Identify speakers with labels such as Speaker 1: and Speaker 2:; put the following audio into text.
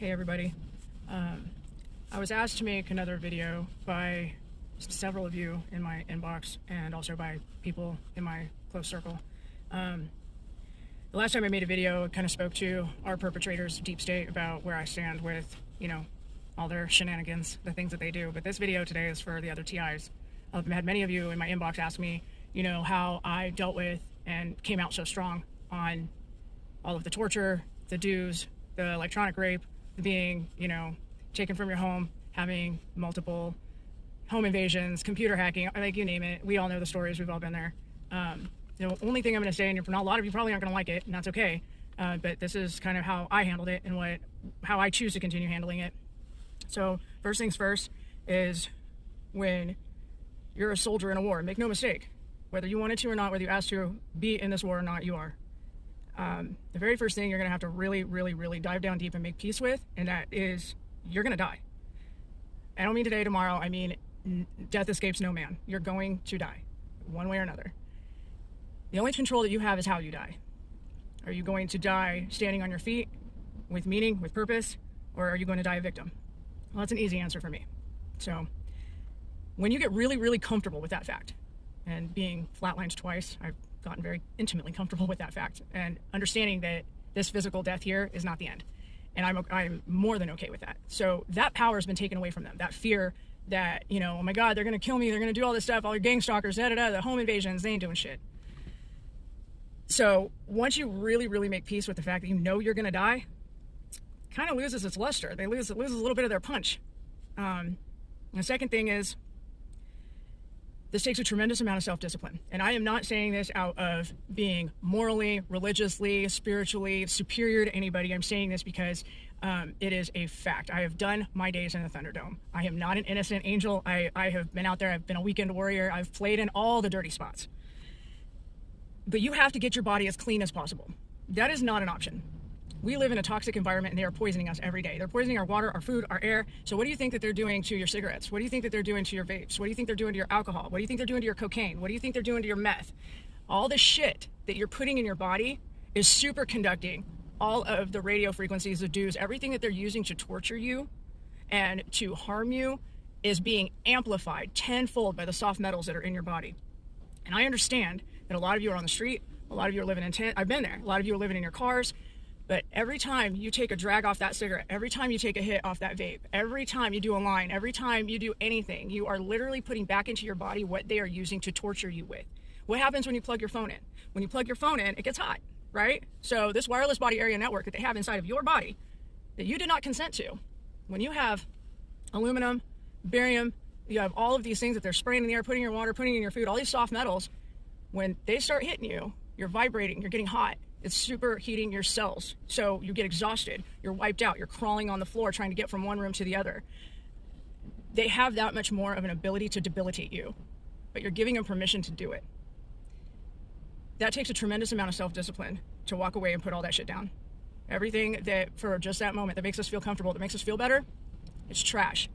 Speaker 1: Hey everybody. I was asked to make another video by several of you in my inbox and also by people in my close circle. The last time I made a video, it kind of spoke to our perpetrators, deep state, about where I stand with, all their shenanigans, the things that they do. But this video today is for the other TIs. I've had many of you in my inbox ask me, how I dealt with and came out so strong on all of the torture, the dues, the electronic rape, being, taken from your home, having multiple home invasions, computer hacking, like you name it. We all know the stories. We've all been there. The only thing I'm going to say, and a lot of you probably aren't going to like it, and that's okay, but this is kind of how I handled it and how I choose to continue handling it. So first things first is when you're a soldier in a war, make no mistake, whether you wanted to or not, whether you asked to be in this war or not, you are. The very first thing you're going to have to really, really, really dive down deep and make peace with, and that is you're going to die. I don't mean today, tomorrow. I mean, death escapes no man. You're going to die one way or another. The only control that you have is how you die. Are you going to die standing on your feet with meaning, with purpose, or are you going to die a victim? Well, that's an easy answer for me. So when you get really, really comfortable with that fact, and being flatlined twice, I've gotten very intimately comfortable with that fact and understanding that this physical death here is not the end. And I'm more than okay with that. So that power has been taken away from them. That fear that, oh my God, they're going to kill me. They're going to do all this stuff. All your gang stalkers, the home invasions, they ain't doing shit. So once you really, really make peace with the fact that you're going to die, it kind of loses its luster. It loses a little bit of their punch. The second thing is, this takes a tremendous amount of self-discipline. And I am not saying this out of being morally, religiously, spiritually superior to anybody. I'm saying this because it is a fact. I have done my days in the Thunderdome. I am not an innocent angel. I have been out there. I've been a weekend warrior. I've played in all the dirty spots. But you have to get your body as clean as possible. That is not an option. We live in a toxic environment and they are poisoning us every day. They're poisoning our water, our food, our air. So what do you think that they're doing to your cigarettes? What do you think that they're doing to your vapes? What do you think they're doing to your alcohol? What do you think they're doing to your cocaine? What do you think they're doing to your meth? All the shit that you're putting in your body is superconducting all of the radio frequencies, the dues, everything that they're using to torture you and to harm you is being amplified tenfold by the soft metals that are in your body. And I understand that a lot of you are on the street, a lot of you are living in tent. I've been there. A lot of you are living in your cars. But every time you take a drag off that cigarette, every time you take a hit off that vape, every time you do a line, every time you do anything, you are literally putting back into your body what they are using to torture you with. What happens when you plug your phone in? When you plug your phone in, it gets hot, right? So this wireless body area network that they have inside of your body that you did not consent to, when you have aluminum, barium, you have all of these things that they're spraying in the air, putting in your water, putting in your food, all these soft metals, when they start hitting you, you're vibrating, you're getting hot. It's superheating your cells. So you get exhausted. You're wiped out. You're crawling on the floor trying to get from one room to the other. They have that much more of an ability to debilitate you, but you're giving them permission to do it. That takes a tremendous amount of self-discipline to walk away and put all that shit down. Everything that for just that moment that makes us feel comfortable, that makes us feel better, it's trash.